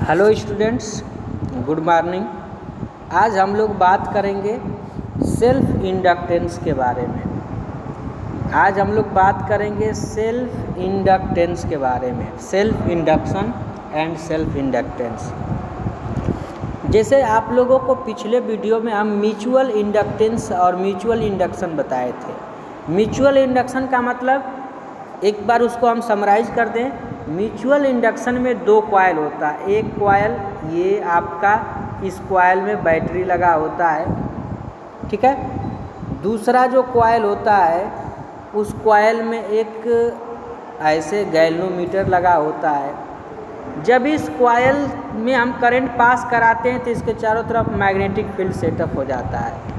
Hello students, good morning. आज हम लोग बात करेंगे सेल्फ इंडक्टेंस के बारे में। सेल्फ इंडक्टेंस के बारे में, self induction and self inductance. जैसे आप लोगों को पिछले वीडियो में हम म्यूचुअल इंडक्टेंस और म्यूचुअल इंडक्शन बताए थे। म्यूचुअल इंडक्शन का मतलब, एक बार उसको हम समराइज कर दें। म्यूचुअल इंडक्शन में दो कॉइल होता है। एक कॉइल ये आपका, इस कॉइल में बैटरी लगा होता है, ठीक है। दूसरा जो कॉइल होता है, उस कॉइल में एक ऐसे गैल्वेनोमीटर लगा होता है। जब इस कॉइल में हम करंट पास कराते हैं तो इसके चारों तरफ मैग्नेटिक फील्ड सेटअप हो जाता है,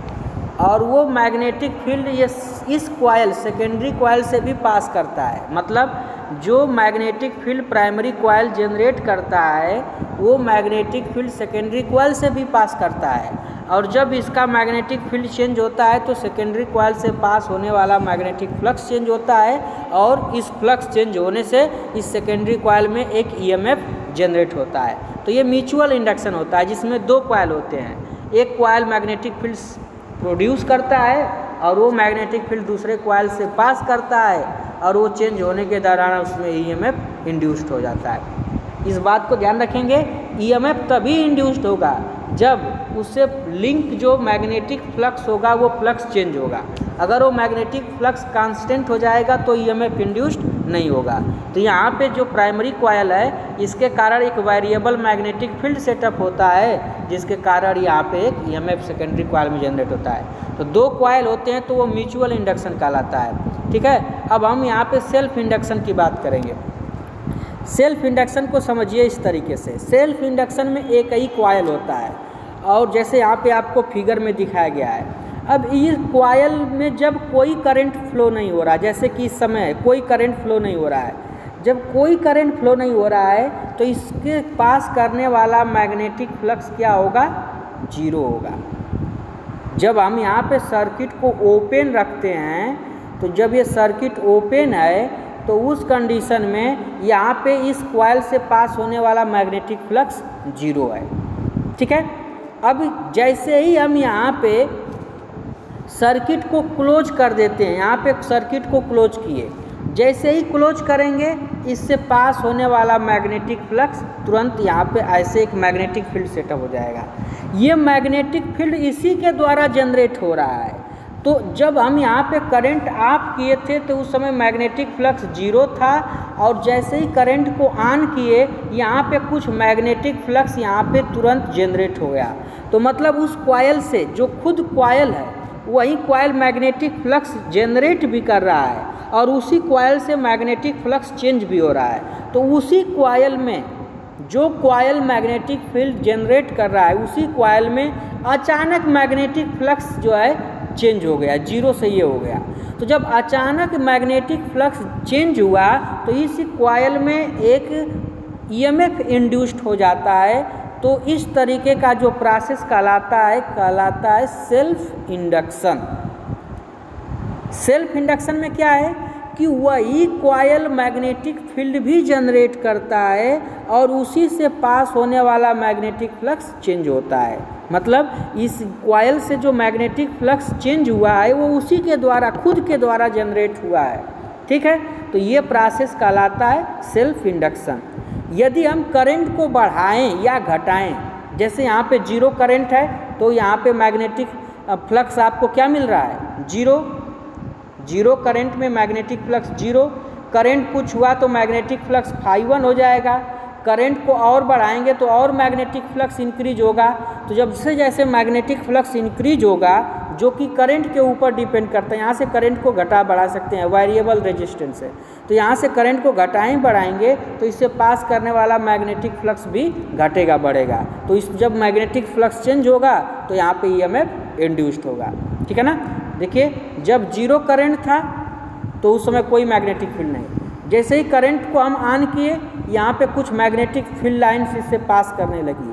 और वो मैग्नेटिक फील्ड ये इस कॉइल, सेकेंडरी कॉइल से भी पास करता है। मतलब जो magnetic field primary coil generate करता है, वो मैग्नेटिक फील्ड सेकेंडरी कॉइल से भी पास करता है। और जब इसका मैग्नेटिक फील्ड चेंज होता है तो सेकेंडरी कॉइल से पास होने वाला मैग्नेटिक फ्लक्स चेंज होता है, और इस फ्लक्स चेंज होने से इस सेकेंडरी कॉइल में एक ईएमएफ जनरेट होता है। तो ये म्यूचुअल इंडक्शन होता है, जिसमें दो कॉइल होते हैं। एक कॉइल मैग्नेटिक फील्ड प्रोड्यूस करता है और वो मैग्नेटिक फील्ड दूसरे कॉइल से पास करता है, और वो चेंज होने के दौरान उसमें ईएमएफ इंड्यूस्ड हो जाता है। इस बात को ध्यान रखेंगे, ईएमएफ तभी इंड्यूस्ड होगा जब उससे लिंक जो मैग्नेटिक फ्लक्स होगा वो फ्लक्स चेंज होगा। अगर वो मैग्नेटिक फ्लक्स कांस्टेंट हो जाएगा तो ईएमएफ इंड्यूस्ड नहीं होगा। तो यहाँ पे जो प्राइमरी कॉइल है, इसके कारण एक वेरिएबल मैग्नेटिक फील्ड सेटअप होता है, जिसके कारण यहाँ पे एक ईएमएफ सेकेंडरी कॉइल में जनरेट होता है। तो दो कॉइल होते हैं तो वो म्यूचुअल इंडक्शन कहलाता है, ठीक है। अब हम यहाँ पे सेल्फ इंडक्शन की बात करेंगे। सेल्फ इंडक्शन को समझिए इस तरीके से। सेल्फ इंडक्शन में एक ही कॉइल होता है, और जैसे यहाँ पे आपको फिगर में दिखाया गया है। अब इस कॉइल में जब कोई करंट फ्लो नहीं हो रहा, जैसे कि इस समय कोई करंट फ्लो नहीं हो रहा है, जब कोई करंट फ्लो नहीं हो रहा है तो इसके पास करने वाला मैग्नेटिक फ्लक्स क्या होगा? जीरो होगा। जब हम यहाँ पे सर्किट को ओपन रखते हैं, तो जब ये सर्किट ओपन है तो उस कंडीशन में यहाँ पे इस कॉइल से पास होने वाला मैग्नेटिक फ्लक्स जीरो है, ठीक है। अब जैसे ही हम यहाँ पे सर्किट को क्लोज कर देते हैं, यहाँ पे सर्किट को क्लोज किए, जैसे ही क्लोज करेंगे इससे पास होने वाला मैग्नेटिक फ्लक्स तुरंत यहाँ पे ऐसे एक मैग्नेटिक फील्ड सेटअप हो जाएगा। ये मैग्नेटिक फील्ड इसी के द्वारा जनरेट हो रहा है। तो जब हम यहाँ पे करंट ऑफ किए थे तो उस समय मैग्नेटिक फ्लक्स जीरो था, और जैसे ही करंट को ऑन किए, यहाँ पे कुछ मैग्नेटिक फ्लक्स यहाँ पे तुरंत जनरेट हो गया। तो मतलब उस कॉइल से, जो खुद कॉइल है, वही कॉइल मैग्नेटिक फ्लक्स जनरेट भी कर रहा है, और उसी कॉइल से मैग्नेटिक फ्लक्स चेंज भी हो रहा है। तो उसी कॉइल में जो कॉइल मैग्नेटिक फील्ड जनरेट कर रहा है, उसी कॉइल में अचानक मैग्नेटिक फ्लक्स जो है चेंज हो गया, जीरो से ये हो गया। तो जब अचानक मैग्नेटिक फ्लक्स चेंज हुआ तो इस कॉइल में एक ईएमएफ इंड्यूस्ड हो जाता है। तो इस तरीके का जो प्रोसेस कहलाता है सेल्फ इंडक्शन। सेल्फ इंडक्शन में क्या है कि वही कॉइल मैग्नेटिक फील्ड भी जनरेट करता है, और उसी से पास होने वाला मैग्नेटिक फ्लक्स चेंज होता है। मतलब इस कॉइल से जो मैग्नेटिक फ्लक्स चेंज हुआ है वो उसी के द्वारा, खुद के द्वारा जनरेट हुआ है, ठीक है। तो ये प्रोसेस कहलाता है सेल्फ इंडक्शन। यदि हम करंट को बढ़ाएं या घटाएं, जैसे यहाँ पे जीरो करंट है तो यहाँ पे मैग्नेटिक फ्लक्स आपको क्या मिल रहा है? जीरो करंट में मैग्नेटिक फ्लक्स जीरो। करंट कुछ हुआ तो मैग्नेटिक फ्लक्स ∅1 हो जाएगा। करंट को और बढ़ाएंगे तो और मैग्नेटिक फ्लक्स इंक्रीज होगा। तो जब से जैसे मैग्नेटिक फ्लक्स इंक्रीज होगा, जो कि करंट के ऊपर डिपेंड करता है, यहाँ से करंट को घटा बढ़ा सकते हैं, वेरिएबल रेजिस्टेंस है। तो यहाँ से करंट को घटाएं बढ़ाएंगे तो इससे पास करने वाला मैग्नेटिक फ्लक्स भी घटेगा बढ़ेगा। तो इस जब मैग्नेटिक फ्लक्स चेंज होगा तो यहाँ पे ईएमएफ इंड्यूस्ड होगा, ठीक है ना। देखिए, जब जीरो करंट था तो उस समय कोई मैग्नेटिक फील्ड नहीं। जैसे ही करंट को हम ऑन किए, यहाँ पे कुछ मैग्नेटिक फील्ड लाइन्स इससे पास करने लगी।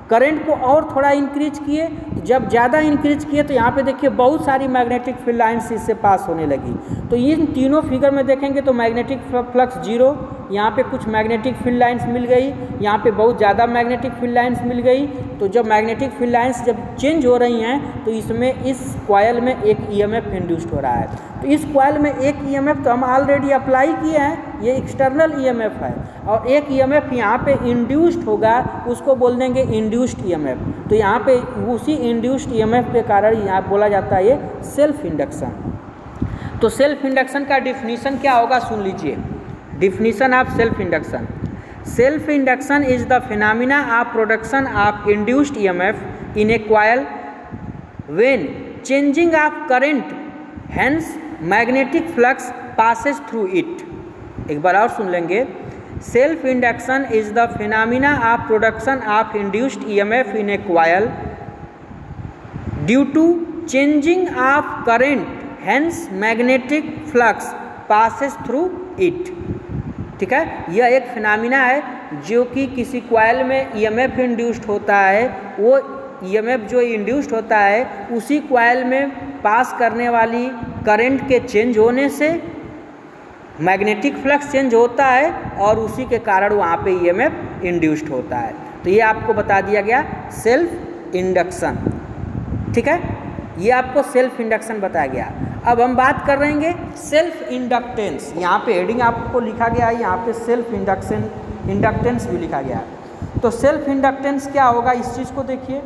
करंट को और थोड़ा इंक्रीज किए, जब ज़्यादा इंक्रीज किए तो यहाँ पे देखिए बहुत सारी मैग्नेटिक फील्ड लाइन्स इससे पास होने लगी। तो इन तीनों फिगर में देखेंगे तो मैग्नेटिक फ्लक्स जीरो यहाँ पे कुछ मैग्नेटिक फील्ड लाइंस मिल गई, यहाँ पे बहुत ज़्यादा मैग्नेटिक फील्ड लाइंस मिल गई। तो जब मैग्नेटिक फील्ड लाइंस जब चेंज हो रही हैं तो इसमें इस कॉइल में एक ईएमएफ इंड्यूस्ड हो रहा है। तो इस कॉइल में एक ईएमएफ तो हम ऑलरेडी अप्लाई किए हैं, ये एक्सटर्नल ईएमएफ है, और एक ईएमएफ यहाँ पे इंड्यूस्ड होगा, उसको बोल देंगे इंड्यूस्ड ईएमएफ। तो यहाँ पे उसी इंड्यूस्ड ईएमएफ के कारण यहाँ बोला जाता है ये सेल्फ इंडक्शन। तो सेल्फ इंडक्शन का डिफिनीशन क्या होगा, सुन लीजिए। Definition of self induction: self induction is the phenomena of production of induced EMF in a coil when changing of current hence magnetic flux passes through it. एक बार और सुन लेंगे। Self induction is the phenomena of production of induced EMF in a coil due to changing of current hence magnetic flux passes through it. ठीक है, यह एक phenomena है जो कि किसी कॉइल में ईएमएफ इंड्यूस्ड होता है, वो ईएमएफ जो इंड्यूस्ड होता है उसी कॉइल में पास करने वाली करंट के चेंज होने से मैग्नेटिक फ्लक्स चेंज होता है और उसी के कारण वहाँ पे ईएमएफ इंड्यूस्ड होता है। तो ये आपको बता दिया गया सेल्फ इंडक्शन। ठीक है, ये आपको सेल्फ इंडक्शन बताया गया। अब हम बात कर रहेंगे सेल्फ इंडक्टेंस। यहाँ पे हेडिंग आपको लिखा गया है, यहाँ पे सेल्फ इंडक्टेंस भी लिखा गया है। तो सेल्फ इंडक्टेंस क्या होगा, इस चीज़ को देखिए।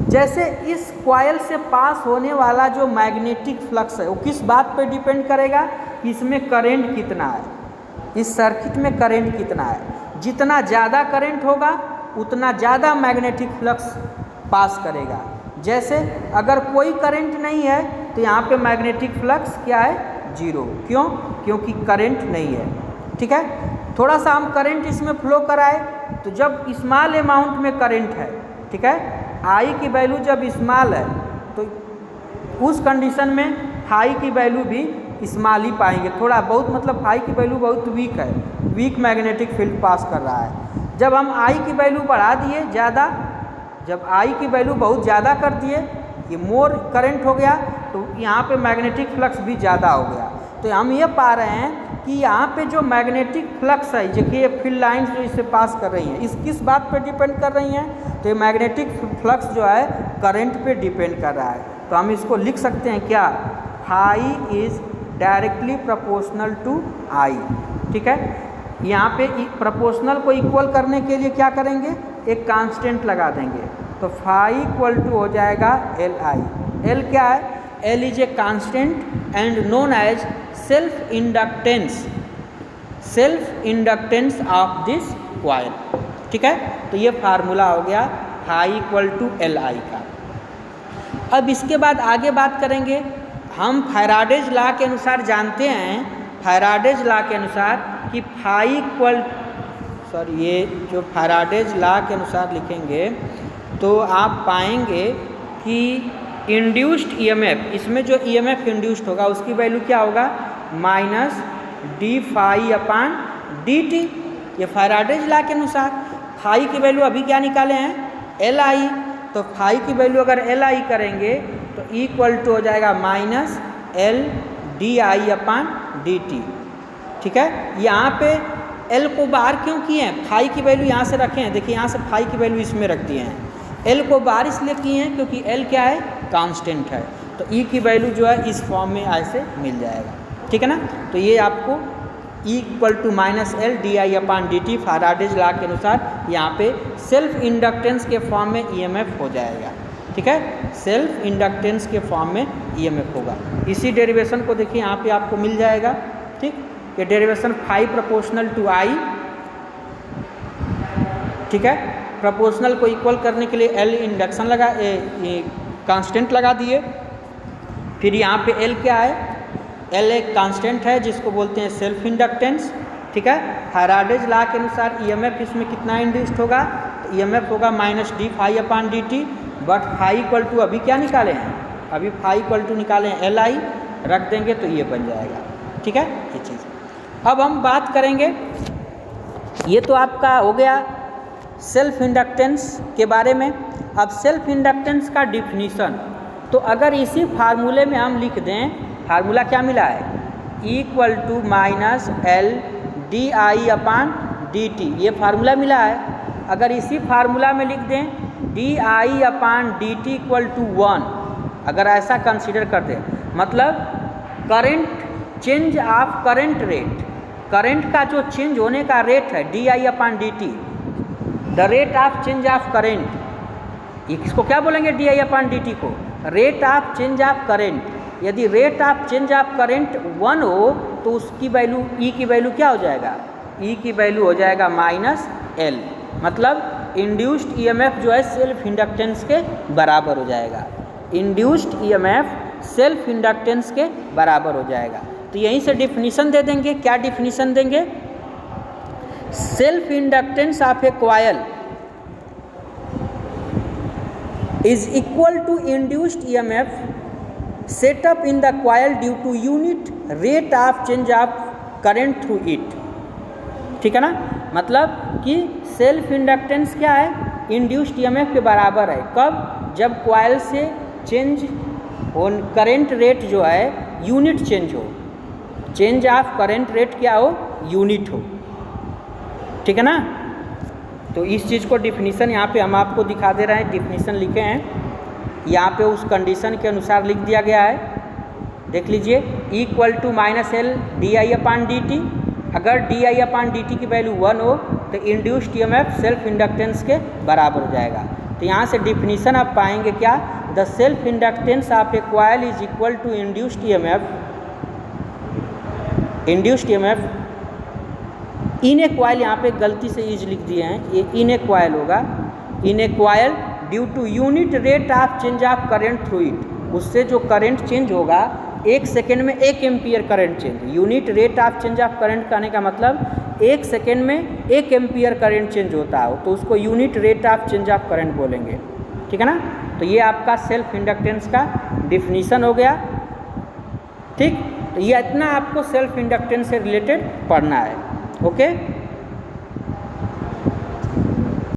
जैसे इस कॉइल से पास होने वाला जो मैग्नेटिक फ्लक्स है वो किस बात पे डिपेंड करेगा, इसमें करंट कितना है, इस सर्किट में करंट कितना है। जितना ज़्यादा करंट होगा उतना ज़्यादा मैग्नेटिक फ्लक्स पास करेगा। जैसे अगर कोई करंट नहीं है तो यहाँ पे मैग्नेटिक फ्लक्स क्या है, जीरो। क्यों? क्योंकि करंट नहीं है। ठीक है, थोड़ा सा हम करंट इसमें फ्लो कराए तो जब स्मॉल अमाउंट में करंट है, ठीक है, आई की वैल्यू जब स्मॉल है तो उस कंडीशन में हाई की वैल्यू भी स्मॉल ही पाएंगे। थोड़ा बहुत मतलब आई की वैल्यू बहुत वीक है, वीक मैग्नेटिक फील्ड पास कर रहा है। जब हम आई की वैल्यू बढ़ा दिए ज़्यादा, जब आई की वैल्यू बहुत ज़्यादा कर दिए, ये मोर करंट हो गया, तो यहाँ पे मैग्नेटिक फ्लक्स भी ज़्यादा हो गया। तो हम ये पा रहे हैं कि यहाँ पे जो मैग्नेटिक फ्लक्स है, जो कि ये फील्ड लाइंस जो इससे पास कर रही हैं, इस किस बात पे डिपेंड कर रही हैं, तो ये मैग्नेटिक फ्लक्स जो है करंट पे डिपेंड कर रहा है। तो हम इसको लिख सकते हैं क्या, phi is directly proportional to I. ठीक है, यहाँ पे प्रोपोर्शनल को इक्वल करने के लिए क्या करेंगे, एक कांस्टेंट लगा देंगे। तो फाई इक्वल टू हो जाएगा एल आई। एल क्या है, L is a constant and known as self inductance of this coil. ठीक है, तो ये फार्मूला हो गया phi equal to L I का। अब इसके बाद आगे बात करेंगे हम फैराडेज लॉ के अनुसार जानते हैं, फैराडेज लॉ के अनुसार कि फाई इक्वल ये जो फैराडेज लॉ के अनुसार लिखेंगे तो आप पाएंगे कि इंड्यूस्ड ईएमएफ, इसमें जो ईएमएफ इंड्यूस्ड होगा उसकी वैल्यू क्या होगा, minus D phi upon D T. ये फैराडेज लॉ के अनुसार फाई की वैल्यू अभी क्या निकाले हैं, एल आई। तो फाई की वैल्यू अगर एल आई करेंगे तो इक्वल टू हो जाएगा minus L D I upon D T. ठीक है, यहाँ पे एल को बाहर क्यों किए हैं, फाई की वैल्यू यहाँ से रखे हैं, देखिए यहाँ से फाई की वैल्यू इसमें रख दिए हैं। एल को बाहर इसलिए किए हैं क्योंकि एल क्या है, कांस्टेंट है। तो ई की वैल्यू जो है इस फॉर्म में ऐसे मिल जाएगा। ठीक है ना, तो ये आपको E equal to minus L D I upon D T Faraday's law के अनुसार यहाँ पे सेल्फ इंडक्टेंस के फॉर्म में ईएमएफ हो जाएगा। ठीक है, सेल्फ इंडक्टेंस के फॉर्म में ईएमएफ होगा। इसी डेरिवेशन को देखिए यहाँ पे आपको मिल जाएगा। ठीक, ये derivation phi proportional to I. ठीक है, प्रोपोर्शनल को इक्वल करने के लिए एल इंडक्शन लगा, कांस्टेंट लगा दिए। फिर यहाँ पे एल क्या है, एल एक कांस्टेंट है जिसको बोलते हैं सेल्फ इंडक्टेंस। ठीक है, फैराडेज लॉ के अनुसार ईएमएफ इसमें कितना इंड्यूस्ड होगा, तो ईएमएफ होगा minus D phi upon D T. But phi equal to अभी क्या निकाले हैं, अभी फाई इक्वल टू निकाले हैं एल आई, रख देंगे तो ये बन जाएगा। ठीक है, ये चीज़। अब हम बात करेंगे, ये तो आपका हो गया सेल्फ इंडक्टेंस के बारे में। अब सेल्फ इंडक्टेंस का डिफिनीशन, तो अगर इसी फार्मूले में हम लिख दें, फार्मूला क्या मिला है, equal to minus L D I upon D T, ये फार्मूला मिला है। अगर इसी फार्मूला में लिख दें D I upon D T equal to 1, अगर ऐसा कंसीडर कर दें, मतलब current change of current rate, current का जो चेंज होने का रेट है D I upon D T, the rate of change of current, इसको क्या बोलेंगे D I upon D T को, rate of change of current. यदि rate of change of current 1 हो तो उसकी वैल्यू ई की वैल्यू क्या हो जाएगा, ई की वैल्यू हो जाएगा माइनस एल, मतलब इंड्यूस्ड ईएमएफ जो है सेल्फ इंडक्टेंस के बराबर हो जाएगा, इंड्यूस्ड ईएमएफ सेल्फ इंडक्टेंस के बराबर हो जाएगा। तो यहीं से डिफिनीशन दे देंगे, क्या डिफिनीशन देंगे, self inductance of a coil is equal to induced EMF set up in the coil due to unit rate of change of current through it। ठीक है ना, मतलब कि सेल्फ इंडक्टेंस क्या है, इंड्यूस्ड ईएमएफ के बराबर है। कब, जब कॉइल से चेंज ऑन करंट रेट जो है यूनिट चेंज हो, चेंज ऑफ करंट रेट क्या हो, यूनिट हो। ठीक है ना, तो इस चीज़ को डिफिनीशन यहाँ पे हम आपको दिखा दे रहे हैं, डिफिनीशन लिखे हैं यहाँ पे, उस कंडीशन के अनुसार लिख दिया गया है। देख लीजिए, equal to minus L D I upon D T, अगर D I upon D T की वैल्यू 1 हो तो इंड्यूस्ड ईएमएफ सेल्फ इंडक्टेंस के बराबर हो जाएगा। तो यहाँ से डिफिनीशन आप पाएंगे क्या, the self inductance of a coil is equal to induced EMF, induced EMF in a coil, यहाँ पे गलती से इज लिख दिए हैं, ये इन ए कॉइल होगा, in a coil due to unit rate of change of current through it, उससे जो करंट चेंज होगा 1 सेकेंड में 1 ampere current change. Unit rate of change of current कहने का मतलब 1 सेकेंड में 1 एम्पियर करंट चेंज होता हो तो उसको unit rate of change of current बोलेंगे। ठीक है ना, तो ये आपका सेल्फ इंडक्टेंस का डिफिनीशन हो गया। ठीक, तो ये इतना आपको सेल्फ इंडक्टेंस से रिलेटेड पढ़ना है। ओके।